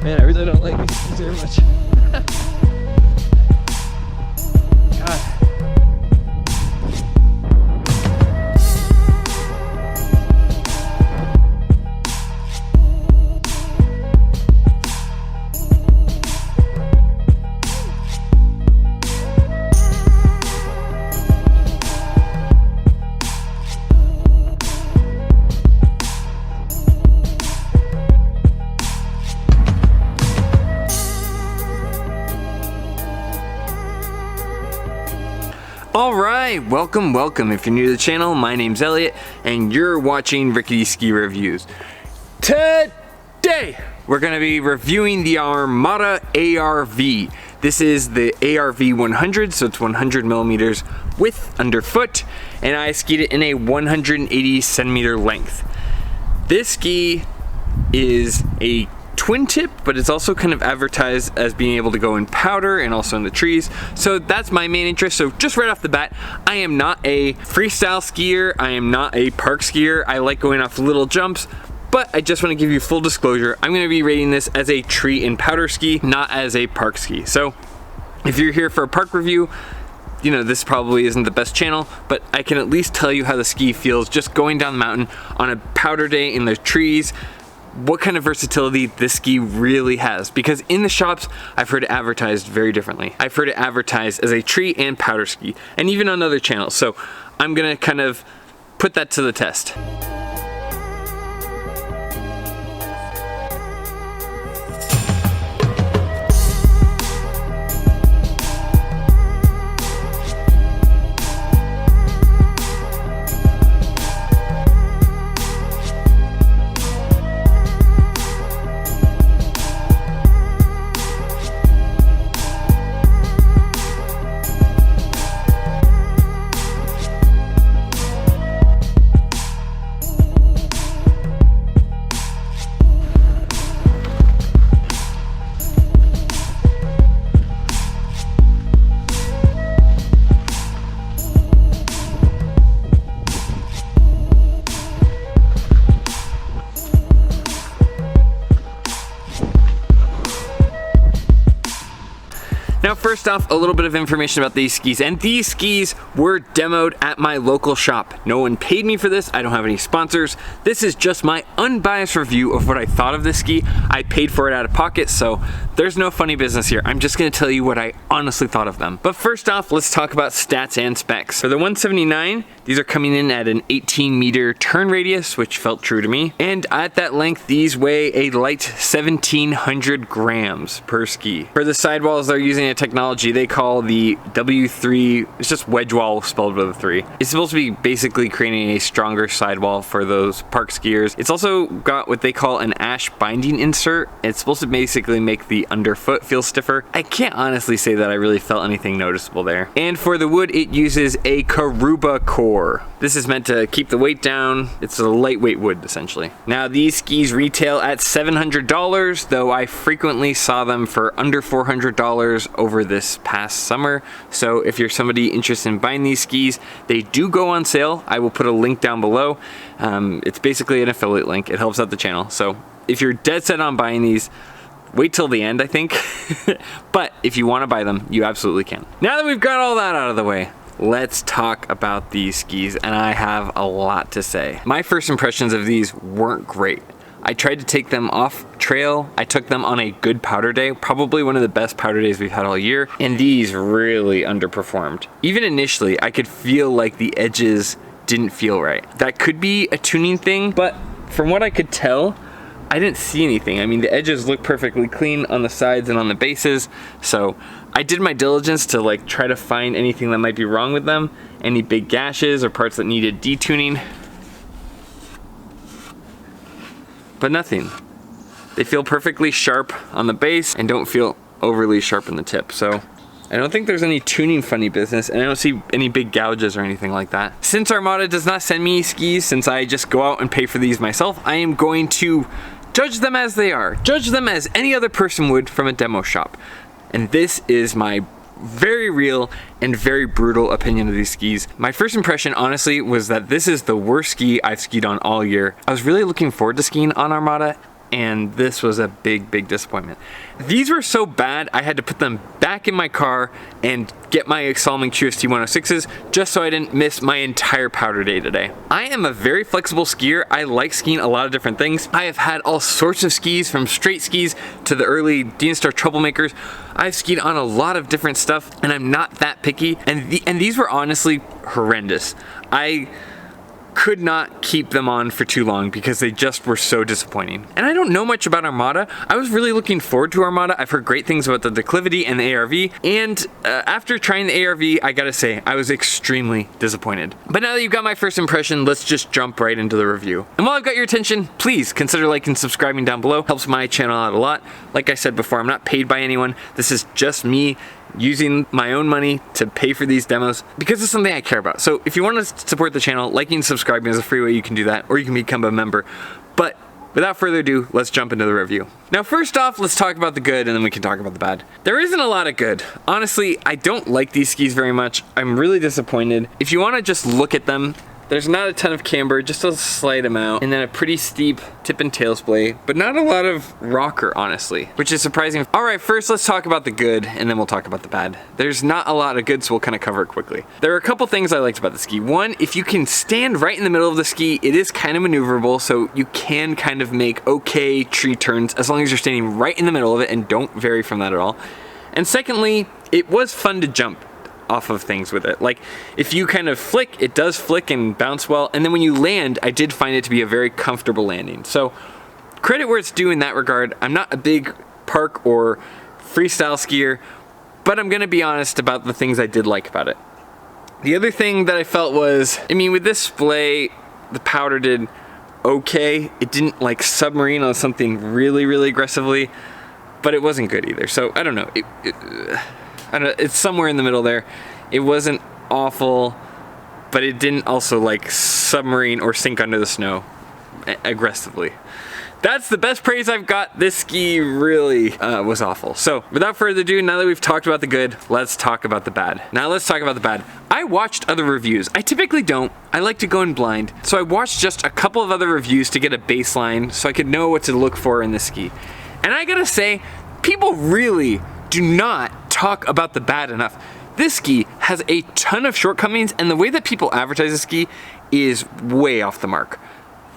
Man, I really don't like these skis very much. God. Alright, welcome. If you're new to the channel, my name's Elliott, and you're watching Rickety Ski Reviews. Today, we're going to be reviewing the Armada ARV. This is the ARV 100, so it's 100 millimeters width underfoot, and I skied it in a 180 centimeter length. This ski is a twin tip, but it's also kind of advertised as being able to go in powder and also in the trees, so that's my main interest. So just right off the bat, I am not a freestyle skier, I am not a park skier. I like going off little jumps, but I just want to give you full disclosure, I'm going to be rating this as a tree and powder ski, not as a park ski. So if you're here for a park review, you know, this probably isn't the best channel, but I can at least tell you how the ski feels just going down the mountain on a powder day in the trees, what kind of versatility this ski really has. Because in the shops, I've heard it advertised very differently. I've heard it advertised as a tree and powder ski, and even on other channels. So I'm gonna kind of put that to the test. Now first off, a little bit of information about these skis, and these skis were demoed at my local shop. No one paid me for this, I don't have any sponsors. This is just my unbiased review of what I thought of this ski. I paid for it out of pocket, so there's no funny business here. I'm just gonna tell you what I honestly thought of them. But first off, let's talk about stats and specs. For the 179, these are coming in at an 18 meter turn radius, which felt true to me. And at that length, these weigh a light 1,700 grams per ski. For the sidewalls, they're using a technology they call the W3, it's just wedge wall spelled with a 3. It's supposed to be basically creating a stronger sidewall for those park skiers. It's also got what they call an ash binding insert. It's supposed to basically make the underfoot feel stiffer. I can't honestly say that I really felt anything noticeable there. And for the wood, it uses a Karuba core. This is meant to keep the weight down. It's a lightweight wood, essentially. Now, these skis retail at $700, though I frequently saw them for under $400 over this past summer. So if you're somebody interested in buying these skis, they do go on sale. I will put a link down below. It's basically an affiliate link. It helps out the channel. So if you're dead set on buying these, wait till the end, I think. But if you want to buy them, you absolutely can. Now that we've got all that out of the way, let's talk about these skis, and I have a lot to say. My first impressions of these weren't great. I tried to take them off trail. I took them on a good powder day, probably one of the best powder days we've had all year, and these really underperformed. Even initially, I could feel like the edges didn't feel right. That could be a tuning thing, but from what I could tell, I didn't see anything. I mean, the edges look perfectly clean on the sides and on the bases, so I did my diligence to like try to find anything that might be wrong with them, any big gashes or parts that needed detuning, but nothing. They feel perfectly sharp on the base and don't feel overly sharp in the tip, so I don't think there's any tuning funny business, and I don't see any big gouges or anything like that. Since Armada does not send me skis, since I just go out and pay for these myself, I am going to judge them as they are. Judge them as any other person would from a demo shop. And this is my very real and very brutal opinion of these skis. My first impression, honestly, was that this is the worst ski I've skied on all year. I was really looking forward to skiing on Armada, and this was a big disappointment. These were so bad, I had to put them back in my car and get my Salomon QST 106s just so I didn't miss my entire powder day today. I am a very flexible skier. I like skiing a lot of different things. I have had all sorts of skis, from straight skis to the early DNStar troublemakers. I've skied on a lot of different stuff, and I'm not that picky, and these were honestly horrendous. I could not keep them on for too long because they just were so disappointing. And I don't know much about Armada. I was really looking forward to Armada. I've heard great things about the declivity and the ARV, and after trying the ARV, I gotta say, I was extremely disappointed. But now that you've got my first impression, let's just jump right into the review. And while I've got your attention, please consider liking and subscribing down below. Helps my channel out a lot. Like I said before, I'm not paid by anyone. This is just me using my own money to pay for these demos because it's something I care about. So if you want to support the channel, liking and subscribing is a free way you can do that, or you can become a member. But without further ado, let's jump into the review. Now first off, let's talk about the good and then we can talk about the bad. There isn't a lot of good. Honestly, I don't like these skis very much. I'm really disappointed. If you want to just look at them, there's not a ton of camber, just a slight amount, and then a pretty steep tip and tail splay, but not a lot of rocker, honestly, which is surprising. All right, first let's talk about the good, and then we'll talk about the bad. There's not a lot of good, so we'll kind of cover it quickly. There are a couple things I liked about the ski. One, if you can stand right in the middle of the ski, it is kind of maneuverable, so you can kind of make okay tree turns as long as you're standing right in the middle of it and don't vary from that at all. And secondly, it was fun to jump off of things with it. Like, if you kind of flick, it does flick and bounce well, and then when you land, I did find it to be a very comfortable landing. So credit where it's due in that regard. I'm not a big park or freestyle skier, but I'm gonna be honest about the things I did like about it. The other thing that I felt was, I mean, with this splay, the powder did okay. It didn't like submarine on something really aggressively, but it wasn't good either. So I don't know. I don't know, it's somewhere in the middle there. It wasn't awful, but it didn't also like submarine or sink under the snow aggressively. That's the best praise I've got. This ski really was awful. So without further ado, now that we've talked about the good, let's talk about the bad. Now let's talk about the bad. I watched other reviews. I typically don't. I like to go in blind. So I watched just a couple of other reviews to get a baseline so I could know what to look for in this ski. And I gotta say, people really do not talk about the bad enough. This ski has a ton of shortcomings, and the way that people advertise the ski is way off the mark.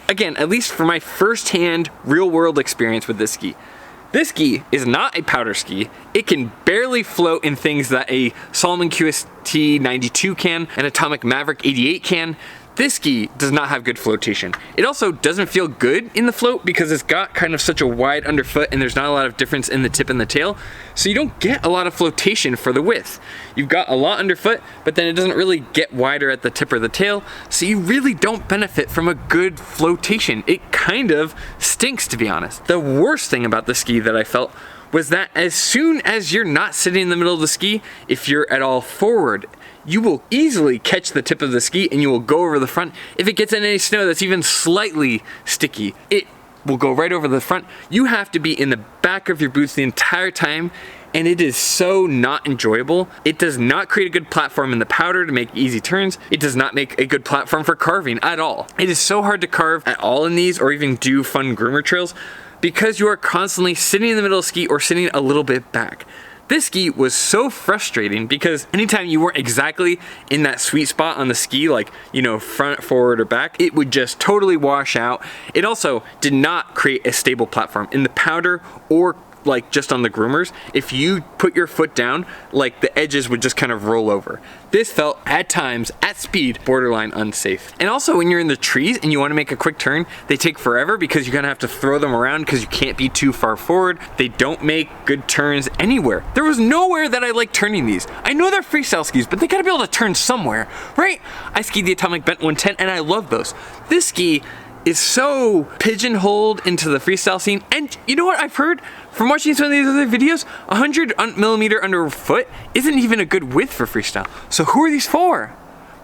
Again, at least for my first-hand, real-world experience with this ski is not a powder ski. It can barely float in things that a Salomon QST 92 can, an Atomic Maverick 88 can. This ski does not have good flotation. It also doesn't feel good in the float because it's got kind of such a wide underfoot and there's not a lot of difference in the tip and the tail. So you don't get a lot of flotation for the width. You've got a lot underfoot, but then it doesn't really get wider at the tip or the tail. So you really don't benefit from a good flotation. It kind of stinks, to be honest. The worst thing about the ski that I felt was that as soon as you're not sitting in the middle of the ski, if you're at all forward, you will easily catch the tip of the ski and you will go over the front. If it gets in any snow that's even slightly sticky, it will go right over the front. You have to be in the back of your boots the entire time, and it is so not enjoyable. It does not create a good platform in the powder to make easy turns. It does not make a good platform for carving at all. It is so hard to carve at all in these or even do fun groomer trails because you are constantly sitting in the middle of the ski or sitting a little bit back. This ski was so frustrating because anytime you weren't exactly in that sweet spot on the ski, like, you know, front, forward, or back, it would just totally wash out. It also did not create a stable platform in the powder or like just on the groomers. If you put your foot down, like the edges would just kind of roll over. This felt at times, at speed, borderline unsafe. And also when you're in the trees and you want to make a quick turn, they take forever because you're gonna have to throw them around because you can't be too far forward. They don't make good turns anywhere. There was nowhere that I liked turning these. I know they're freestyle skis, but they gotta be able to turn somewhere, right? I skied the Atomic Bent 110 and I love those. This ski is so pigeonholed into the freestyle scene. And you know what I've heard from watching some of these other videos? 100mm underfoot isn't even a good width for freestyle. So who are these for?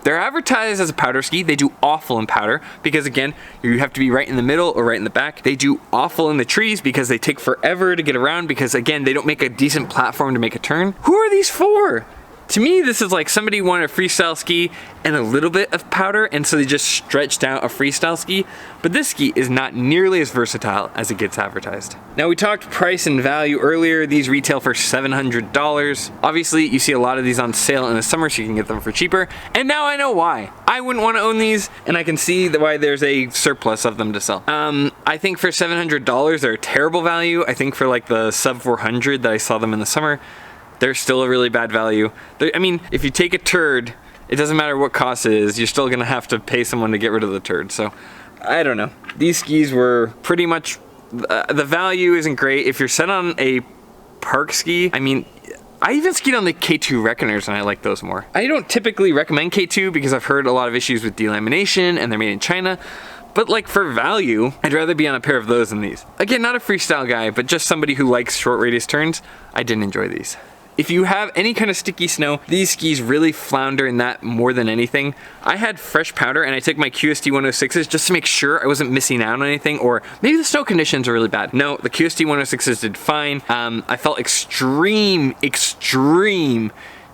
They're advertised as a powder ski. They do awful in powder because, again, you have to be right in the middle or right in the back. They do awful in the trees because they take forever to get around because, again, they don't make a decent platform to make a turn. Who are these for? To me, this is like somebody wanted a freestyle ski and a little bit of powder, and so they just stretched out a freestyle ski. But this ski is not nearly as versatile as it gets advertised. Now, we talked price and value earlier. These retail for $700. Obviously, you see a lot of these on sale in the summer, so you can get them for cheaper. And now I know why. I wouldn't want to own these, and I can see why there's a surplus of them to sell. I think for $700, they're a terrible value. I think for like the sub 400 that I saw them in the summer, they're still a really bad value. I mean, if you take a turd, it doesn't matter what cost it is, you're still gonna have to pay someone to get rid of the turd. So, I don't know. These skis were pretty much, the value isn't great. If you're set on a park ski, I mean, I even skied on the K2 Reckoners and I like those more. I don't typically recommend K2 because I've heard a lot of issues with delamination and they're made in China. But like for value, I'd rather be on a pair of those than these. Again, not a freestyle guy, but just somebody who likes short radius turns. I didn't enjoy these. If you have any kind of sticky snow, these skis really flounder in that more than anything. I had fresh powder and I took my QST 106s just to make sure I wasn't missing out on anything, or maybe the snow conditions are really bad. No, the QST 106s did fine. I felt extreme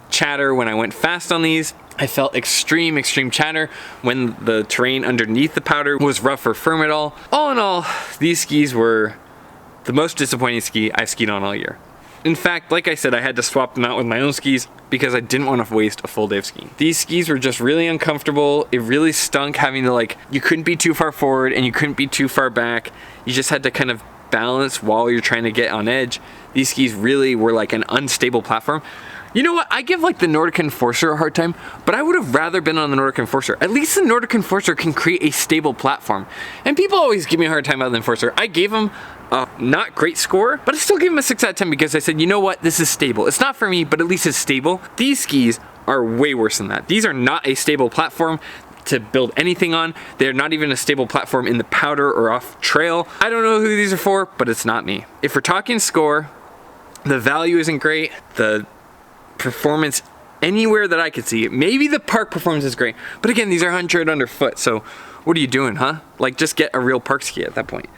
chatter when I went fast on these. I felt extreme chatter when the terrain underneath the powder was rough or firm at all. All in all, these skis were the most disappointing ski I've skied on all year. In fact, like I said, I had to swap them out with my own skis because I didn't want to waste a full day of skiing. These skis were just really uncomfortable. It really stunk having to, like, you couldn't be too far forward and you couldn't be too far back. You just had to kind of balance while you're trying to get on edge. These skis really were like an unstable platform. You know what? I give like the Nordic Enforcer a hard time, but I would have rather been on the Nordic Enforcer. At least the Nordic Enforcer can create a stable platform. And people always give me a hard time about the Enforcer. I gave him a not great score, but I still gave him a 6 out of 10 because I said, you know what? This is stable. It's not for me, but at least it's stable. These skis are way worse than that. These are not a stable platform to build anything on. They're not even a stable platform in the powder or off trail. I don't know who these are for, but it's not me. If we're talking score, the value isn't great. The performance anywhere that I could see, maybe the park performance is great, but again, these are 100 underfoot, so what are you doing, huh? Like, just get a real park ski at that point.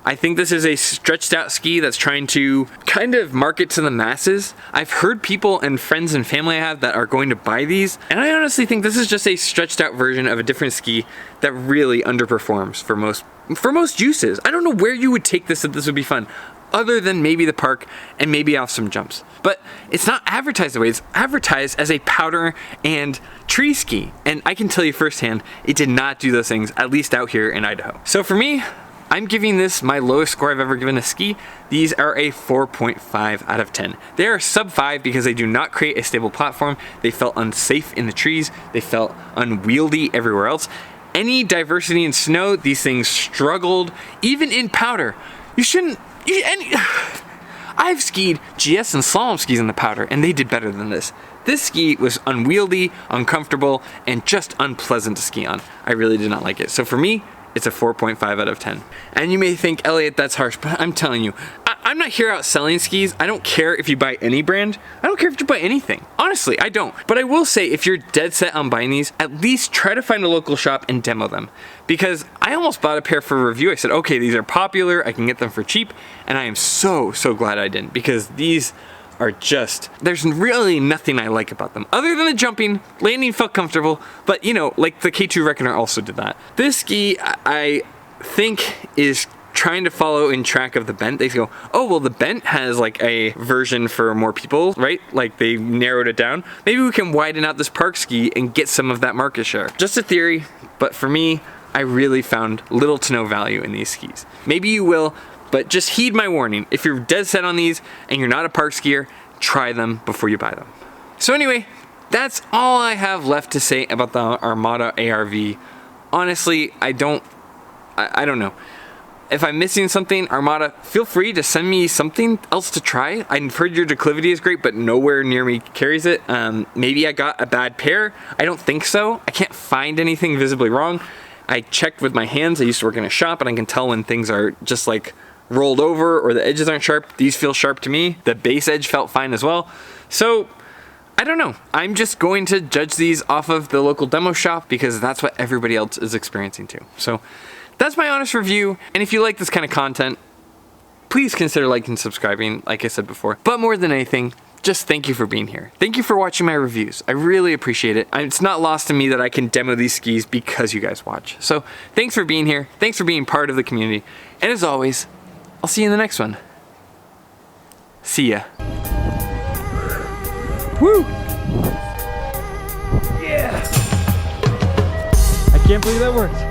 I think this is a stretched out ski that's trying to kind of market to the masses. I've heard people and friends and family I have that are going to buy these, and I honestly think this is just a stretched out version of a different ski that really underperforms for most uses. I don't know where you would take this that this would be fun, other than maybe the park and maybe off some jumps. But it's not advertised the way it's advertised, as a powder and tree ski. And I can tell you firsthand, it did not do those things, at least out here in Idaho. So for me, I'm giving this my lowest score I've ever given a ski. These are a 4.5 out of 10. They are sub 5 because they do not create a stable platform. They felt unsafe in the trees. They felt unwieldy everywhere else. Any diversity in snow, these things struggled. Even in powder, I've skied GS and slalom skis in the powder, and they did better than this. This ski was unwieldy, uncomfortable, and just unpleasant to ski on. I really did not like it. So for me, it's a 4.5 out of 10. And you may think, Elliott, that's harsh, but I'm telling you, I'm not here out selling skis. I don't care if you buy any brand. I don't care if you buy anything. Honestly, I don't. But I will say, if you're dead set on buying these, at least try to find a local shop and demo them. Because I almost bought a pair for review. I said, okay, these are popular. I can get them for cheap. And I am so glad I didn't, because these are just, there's really nothing I like about them other than the jumping. Landing felt comfortable, but you know, like the K2 Reckoner also did that. This ski, I think, is trying to follow in track of the Bent. They go, oh, well, the Bent has like a version for more people, right? Like they narrowed it down. Maybe we can widen out this park ski and get some of that market share. Just a theory, but for me, I really found little to no value in these skis. Maybe you will, but just heed my warning. If you're dead set on these and you're not a park skier, try them before you buy them. So anyway, that's all I have left to say about the Armada ARV. Honestly, I don't know. If I'm missing something, Armada, feel free to send me something else to try. I've heard your declivity is great, but nowhere near me carries it. Maybe I got a bad pair. I don't think so. I can't find anything visibly wrong. I checked with my hands. I used to work in a shop, and I can tell when things are just like rolled over or the edges aren't sharp. These feel sharp to me. The base edge felt fine as well. So I don't know. I'm just going to judge these off of the local demo shop because that's what everybody else is experiencing too. So that's my honest review. And if you like this kind of content, please consider liking and subscribing, like I said before. But more than anything, just just thank you for being here. Thank you for watching my reviews. I really appreciate it. It's not lost to me that I can demo these skis because you guys watch. So thanks for being here. Thanks for being part of the community. And as always, I'll see you in the next one. See ya. Woo! Yeah! I can't believe that worked.